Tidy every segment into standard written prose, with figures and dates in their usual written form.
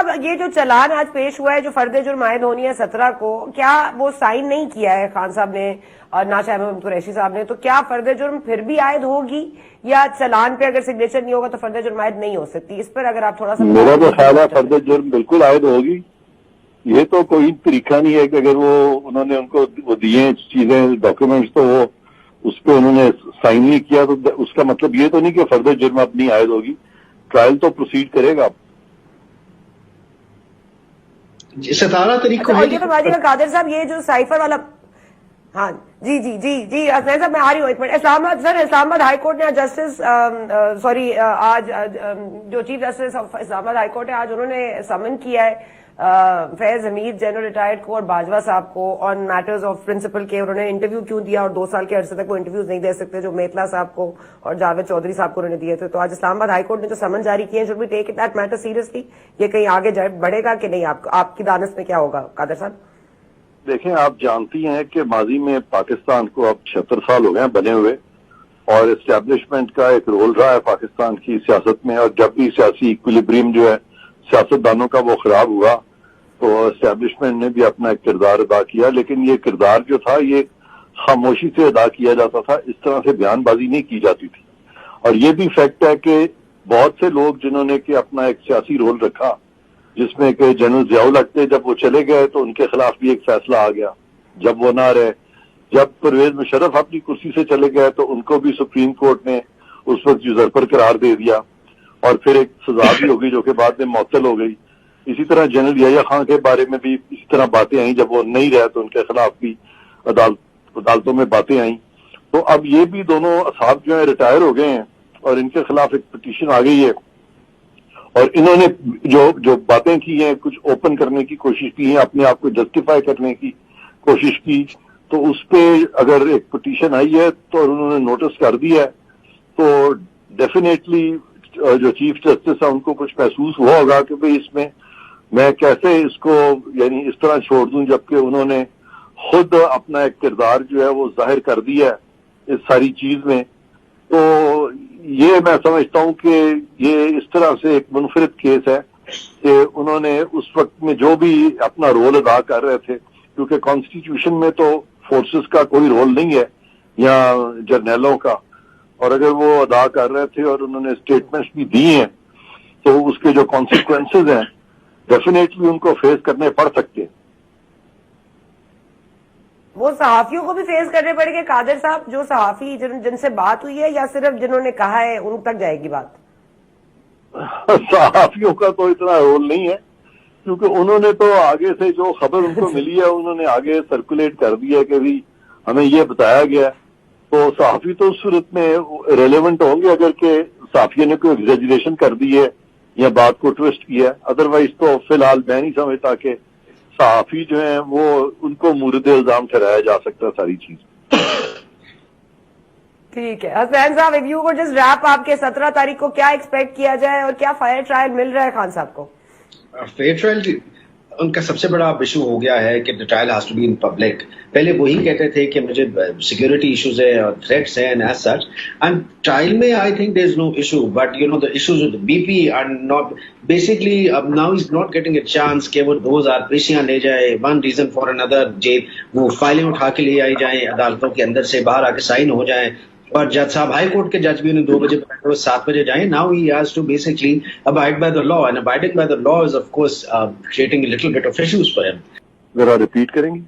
صاحب یہ جو چلان آج پیش ہوا ہے جو فرد جرم عائد ہونی ہے 17 کو، کیا وہ سائن نہیں کیا ہے خان صاحب نے اور ناشا احمد قریشی صاحب نے، تو کیا فرد جرم پھر بھی عائد ہوگی، یا چلان پہ اگر سگنیچر نہیں ہوگا تو فرد جرم عائد نہیں ہو سکتی؟ اس پر اگر آپ تھوڑا سا میرا تو خیال ہے فرد جرم بالکل عائد ہوگی. یہ تو کوئی طریقہ نہیں ہے کہ اگر انہوں نے ان کو وہ دیے چیزیں ڈاکیومنٹس تو وہ اس پہ انہوں نے سائن نہیں کیا تو اس کا مطلب یہ تو نہیں کہ فرد جرم اپنی عائد ہوگی. ٹرائل تو پروسیڈ کرے گا. 17 تاریخ کو یہ فرمائیے گا قادر صاحب، یہ جو سائفر والا، ہاں جی جی جی جی حسین صاحب میں آ رہی ہوں ایک منٹ. اسلام آباد سر، اسلام آباد ہائی کورٹ نے آج جسٹس آج جو چیف جسٹس آف اسلام آباد ہائی کورٹ ہے، آج انہوں نے سمن کیا ہے فیض حمید جنرل ریٹائرڈ کو اور باجوہ صاحب کو آن میٹرز آف پرنسپل کے. انہوں نے انٹرویو کیوں دیا اور 2 سال کے عرصے تک وہ انٹرویوز نہیں دے سکتے جو میتلا صاحب کو اور جاوید چودھری صاحب کو انہوں نے دیے تھے. تو آج اسلام آباد ہائی کورٹ نے جو سمن جاری کیے ہیں، should we take that matter seriously? یہ کہیں آگے بڑھے گا کہ نہیں؟ آپ کی دانست میں کیا ہوگا قادر صاحب؟ دیکھیں، آپ جانتی ہیں کہ ماضی میں پاکستان کو اب 76 سال ہو گئے ہیں بنے ہوئے، اور اسٹیبلشمنٹ کا ایک رول رہا ہے پاکستان کی سیاست میں. اور جب بھی سیاسی ایکویلیبریم جو ہے سیاستدانوں کا وہ خراب ہوا تو اسٹیبلشمنٹ نے بھی اپنا ایک کردار ادا کیا. لیکن یہ کردار جو تھا یہ خاموشی سے ادا کیا جاتا تھا، اس طرح سے بیان بازی نہیں کی جاتی تھی. اور یہ بھی فیکٹ ہے کہ بہت سے لوگ جنہوں نے کہ اپنا ایک سیاسی رول رکھا، جس میں کہ جنرل ضیاء الحق تھے، جب وہ چلے گئے تو ان کے خلاف بھی ایک فیصلہ آ گیا جب وہ نہ رہے. جب پرویز مشرف اپنی کرسی سے چلے گئے تو ان کو بھی سپریم کورٹ نے اس وقت یوزرپر قرار دے دیا اور پھر ایک سزا بھی ہو گئی جو کہ بعد میں معطل ہو گئی. اسی طرح جنرل یحییٰ خان کے بارے میں بھی اسی طرح باتیں آئیں، جب وہ نہیں رہے تو ان کے خلاف بھی عدالتوں میں باتیں آئیں. تو اب یہ بھی دونوں اصحاب جو ہیں ریٹائر ہو گئے ہیں اور ان کے خلاف ایک پٹیشن آ گئی ہے، اور انہوں نے جو باتیں کی ہیں کچھ اوپن کرنے کی کوشش کی ہے، اپنے آپ کو جسٹیفائی کرنے کی کوشش کی. تو اس پہ اگر ایک پٹیشن آئی ہے تو انہوں نے نوٹس کر دیا ہے تو ڈیفینیٹلی جو چیف جسٹس ہیں ان کو کچھ محسوس ہوا ہوگا کہ بھئی اس میں کیسے اس کو یعنی اس طرح چھوڑ دوں، جبکہ انہوں نے خود اپنا ایک کردار جو ہے وہ ظاہر کر دیا ہے اس ساری چیز میں. تو یہ میں سمجھتا ہوں کہ یہ اس طرح سے ایک منفرد کیس ہے کہ انہوں نے اس وقت میں جو بھی اپنا رول ادا کر رہے تھے، کیونکہ کانسٹیٹیوشن میں تو فورسز کا کوئی رول نہیں ہے یا جرنیلوں کا، اور اگر وہ ادا کر رہے تھے اور انہوں نے اسٹیٹمنٹس بھی دی ہیں تو اس کے جو کانسیکوینسز ہیں ڈیفینیٹلی ان کو فیس کرنے پڑ سکتے ہیں. وہ صحافیوں کو بھی فیس کرنے پڑے گے قادر صاحب، جو صحافی جن سے بات ہوئی ہے، یا صرف جنہوں نے کہا ہے ان تک جائے گی بات؟ صحافیوں کا تو اتنا رول نہیں ہے، کیونکہ انہوں نے تو آگے سے جو خبر ان کو ملی ہے انہوں نے آگے سرکولیٹ کر دیا کہ بھی ہمیں یہ بتایا گیا. تو صحافی تو اس صورت میں ریلیونٹ ہوں گے اگر کہ صحافیوں نے کوئی ایگزیجریشن کر دی ہے یا بات کو ٹوسٹ کیا ہے. ادروائز تو فی الحال میں نہیں سمجھتا کہ صحافی جو ہیں وہ ان کو مورد الزام ٹھہرایا جا سکتا ہے ساری چیز. ٹھیک ہے حسین صاحب، if you could just wrap آپ کے 17 تاریخ کو کیا ایکسپیکٹ کیا جائے اور کیا فیئر ٹرائل مل رہا ہے خان صاحب کو؟ فیئر ٹرائل ان کا سب سے بڑا ایشو ہو گیا ہے کہ trial has to be in public. پہلے وہی کہتے تھے کہ مجھے سیکورٹی ایشوز ہے اور تھریٹس ہیں and as such, and trial میں I think there is no issue, but you know the issues with B P are not basically اب now is not getting a chance کہ وہ 2000 پیشیاں لے جائے one reason for اندر، وہ فائلیں اٹھا کے لے آئی جائیں عدالتوں کے اندر سے باہر آ کے سائن ہو جائیں. اور جج صاحب ہائی کورٹ کے جج بھی انہیں 2 بجے بتایا وہ 7 بجے جائیں. Now he has to basically abide by the law, and abiding by the law is of course creating a little bit of issues for him. ذرا ریپیٹ کریں گی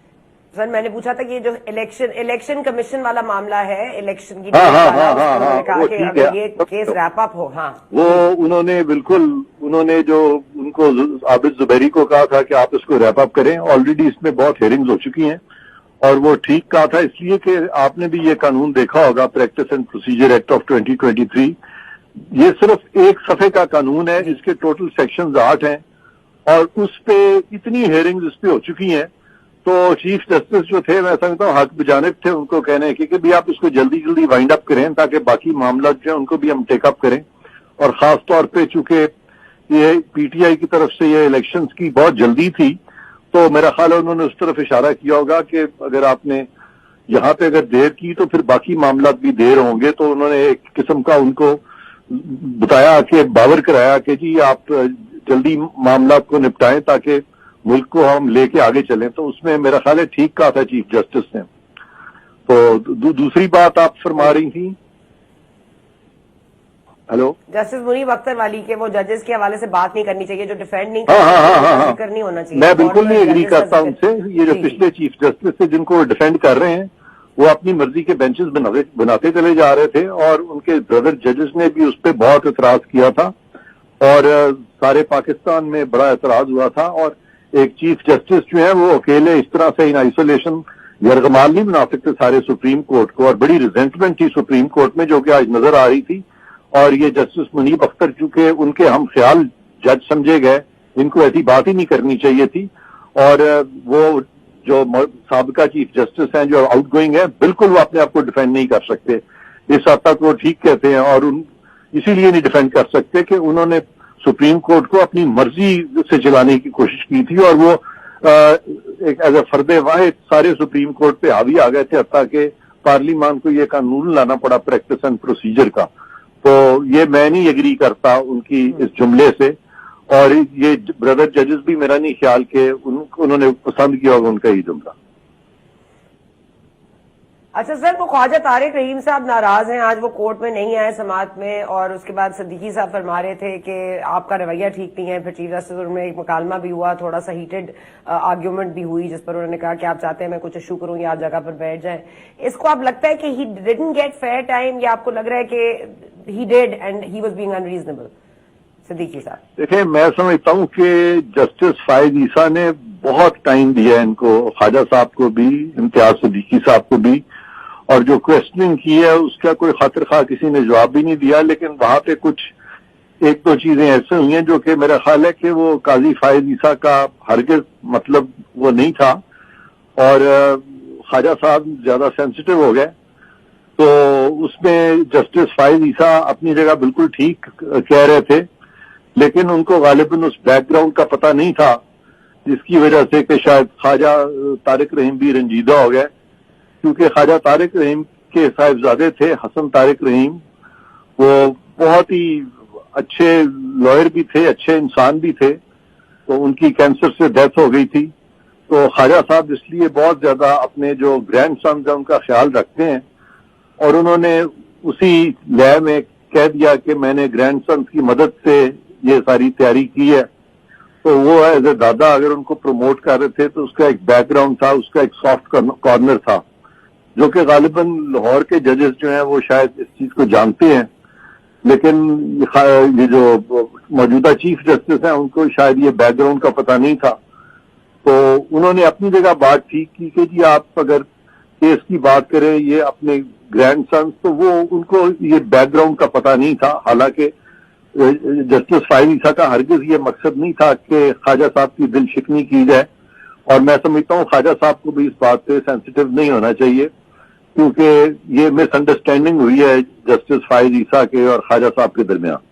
سر؟ میں نے پوچھا تھا کہ یہ جو الیکشن کمیشن والا معاملہ ہے، الیکشن کی کہا کہ اگر یہ کیس ریپ اپ ہو، ہاں وہ انہوں نے بالکل انہوں نے جو ان کو عابد زبیری کو کہا تھا کہ آپ اس کو ریپ اپ کریں. آلریڈی اس میں بہت ہیئرنگز ہو چکی ہیں اور وہ ٹھیک کہا تھا، اس لیے کہ آپ نے بھی یہ قانون دیکھا ہوگا، practice and procedure act of 2023. یہ صرف ایک صفحے کا قانون ہے، اس کے ٹوٹل سیکشنز 8 ہیں اور اس پہ اتنی ہیئرنگز اس پہ ہو چکی ہیں. تو چیف جسٹس جو تھے میں سمجھتا ہوں حق بجانب تھے ان کو کہنے کی کہ بھی آپ اس کو جلدی جلدی وائنڈ اپ کریں تاکہ باقی معاملات جو ہیں ان کو بھی ہم ٹیک اپ کریں. اور خاص طور پہ چونکہ یہ پی ٹی آئی کی طرف سے یہ الیکشنز کی بہت جلدی تھی تو میرا خیال ہے انہوں نے اس طرف اشارہ کیا ہوگا کہ اگر آپ نے یہاں پہ اگر دیر کی تو پھر باقی معاملات بھی دیر ہوں گے. تو انہوں نے ایک قسم کا ان کو بتایا کہ باور کرایا کہ جی آپ جلدی معاملات کو نپٹائیں تاکہ ملک کو ہم لے کے آگے چلیں. تو اس میں میرا خیال ہے ٹھیک کہا تھا چیف جسٹس نے. تو دوسری بات آپ فرما رہی تھیں. ہلو جسٹس منیب اختر والی کے وہ ججز کے حوالے سے بات نہیں کرنی چاہیے جو ڈیفینڈ نہیں ہاں ذکر نہیں ہونا چاہیے. میں بالکل نہیں ایگری کرتا ان سے. یہ جو پچھلے چیف جسٹس تھے جن کو ڈیفینڈ کر رہے ہیں وہ اپنی مرضی کے بینچز بناتے چلے جا رہے تھے اور ان کے بردر ججز نے بھی اس پہ بہت اعتراض کیا تھا اور سارے پاکستان میں بڑا اعتراض ہوا تھا. اور ایک چیف جسٹس جو ہیں وہ اکیلے اس طرح سے ان آئسولیشن یرغمال نہیں بنا سکتے سارے سپریم کورٹ کو. اور بڑی ریزنٹمنٹ تھی سپریم کورٹ میں جو کہ آج نظر آ رہی تھی. اور یہ جسٹس منیب اختر چونکہ ان کے ہم خیال جج سمجھے گئے, ان کو ایسی بات ہی نہیں کرنی چاہیے تھی. اور وہ جو سابقہ چیف جسٹس ہیں جو آؤٹ گوئنگ ہیں بالکل وہ اپنے آپ کو ڈیفینڈ نہیں کر سکتے. اس حد تک وہ ٹھیک کہتے ہیں اور اسی لیے نہیں ڈیفینڈ کر سکتے کہ انہوں نے سپریم کورٹ کو اپنی مرضی سے چلانے کی کوشش کی تھی اور وہ ایک ایز اے فرد واحد سارے سپریم کورٹ پہ حاوی آ گئے تھے حتیٰ کہ پارلیمان کو یہ قانون لانا پڑا پریکٹس اینڈ پروسیجر کا. تو یہ میں نہیں ایگری کرتا ان کی اس جملے سے. اور یہ بردر ججز بھی میرا نہیں خیال کہ انہوں نے پسند کیا ہوگا ان کا یہ جملہ. اچھا سر, وہ خواجہ طارق رحیم صاحب ناراض ہیں, آج وہ کورٹ میں نہیں آئے سماعت میں, اور اس کے بعد صدیقی صاحب فرما رہے تھے کہ آپ کا رویہ ٹھیک نہیں ہے. پھر چیف جسٹس میں ایک مکالمہ بھی ہوا, تھوڑا سا ہیٹڈ آرگیومنٹ بھی ہوئی جس پر انہوں نے کہا کہ آپ چاہتے ہیں میں کچھ ایشو کروں یا آپ جگہ پر بیٹھ جائیں. اس کو آپ لگتا ہے کہ ہی ڈڈنٹ گیٹ فیئر ٹائم یا آپ کو لگ رہا ہے کہ he did and he was being unreasonable? Siddiqui صاحب دیکھیں, میں سمجھتا ہوں کہ جسٹس فائز عیسیٰ نے بہت ٹائم دیا ہے ان کو, خواجہ صاحب کو بھی, امتیاز صدیقی صاحب کو بھی, اور جو کوشچننگ کی ہے اس کا کوئی خاطر خواہ کسی نے جواب بھی نہیں دیا. لیکن وہاں پہ کچھ ایک دو چیزیں ایسے ہوئی ہیں جو کہ میرا خیال ہے کہ وہ قاضی فائز عیسیٰ کا ہرگز مطلب وہ نہیں تھا اور خواجہ صاحب زیادہ سینسٹیو ہو گئے. تو اس میں جسٹس فائز عیسیٰ اپنی جگہ بالکل ٹھیک کہہ رہے تھے, لیکن ان کو غالباً اس بیک گراؤنڈ کا پتہ نہیں تھا جس کی وجہ سے کہ شاید خواجہ طارق رحیم بھی رنجیدہ ہو گئے. کیونکہ خواجہ طارق رحیم کے صاحبزادے تھے حسن طارق رحیم, وہ بہت ہی اچھے لائر بھی تھے, اچھے انسان بھی تھے. تو ان کی کینسر سے ڈیتھ ہو گئی تھی. تو خواجہ صاحب اس لیے بہت زیادہ اپنے جو گرینڈ سنز ہیں ان کا خیال رکھتے ہیں, اور انہوں نے اسی لئے میں کہہ دیا کہ میں نے گرینڈ سنز کی مدد سے یہ ساری تیاری کی ہے. تو وہ ایز اے دادا اگر ان کو پروموٹ کر رہے تھے تو اس کا ایک بیک گراؤنڈ تھا, اس کا ایک سافٹ کارنر تھا, جو کہ غالباً لاہور کے ججز جو ہیں وہ شاید اس چیز کو جانتے ہیں. لیکن یہ جو موجودہ چیف جسٹس ہیں ان کو شاید یہ بیک گراؤنڈ کا پتہ نہیں تھا. تو انہوں نے اپنی جگہ بات ٹھیک کی کہ جی آپ اگر کیس کی بات کریں یہ اپنے گرینڈ سنس, تو وہ ان کو یہ بیک گراؤنڈ کا پتہ نہیں تھا. حالانکہ جسٹس فائز عیسیٰ کا ہرگز یہ مقصد نہیں تھا کہ خواجہ صاحب کی دل شکنی کی جائے. اور میں سمجھتا ہوں خواجہ صاحب کو بھی اس بات سے سینسیٹیو نہیں ہونا چاہیے, کیونکہ یہ مس انڈرسٹینڈنگ ہوئی ہے جسٹس فائز عیسیٰ کے اور خواجہ صاحب کے درمیان.